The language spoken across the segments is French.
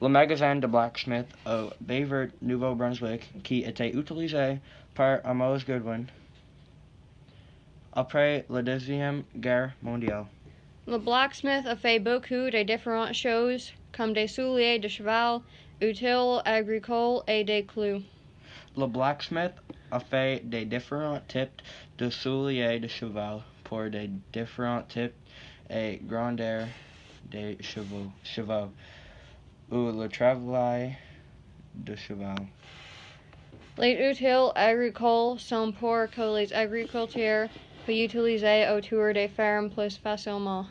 Le magasin de Blacksmith au Beaver, Nouveau-Brunswick, qui était utilisé par Amos Goodwin après la Deuxième Guerre mondiale. Le blacksmith a fait beaucoup de différentes choses, comme des souliers de cheval, utiles agricoles et des clous. Le blacksmith a fait des différents types de souliers de cheval pour des différents types et grandeurs de chevaux ou le travail de cheval. Les utiles agricoles sont pour que les agriculteurs puissent utiliser autour des fermes plus facilement.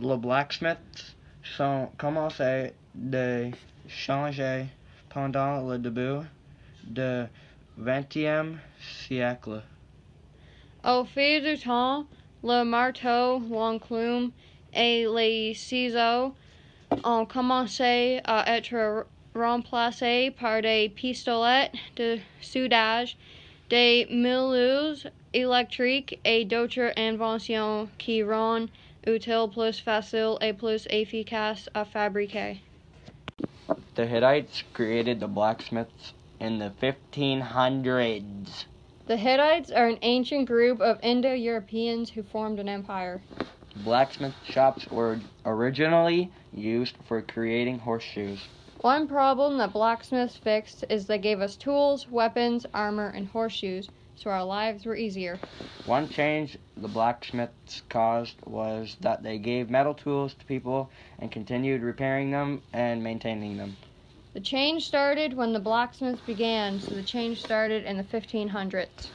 Le blacksmith sont commencé de changer pendant le début du XXe siècle. Au fil du temps, le marteau, l'enclume et les ciseaux ont commencé à être remplacés par des pistolets de soudage, des moulures électriques et d'autres inventions qui rendent utile plus facile et plus efficace à fabriquer. The Hittites created the blacksmiths in the 1500s. The Hittites are an ancient group of Indo-Europeans who formed an empire. Blacksmith shops were originally used for creating horseshoes. One problem that blacksmiths fixed is they gave us tools, weapons, armor, and horseshoes, so our lives were easier. One change the blacksmiths caused was that they gave metal tools to people and continued repairing them and maintaining them. The change started when the blacksmiths began, so the change started in the 1500s.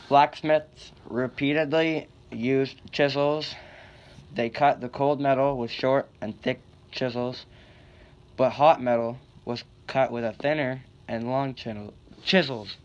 Blacksmiths repeatedly used chisels. They cut the cold metal with short and thick chisels, but hot metal was cut with a thinner and long chisels.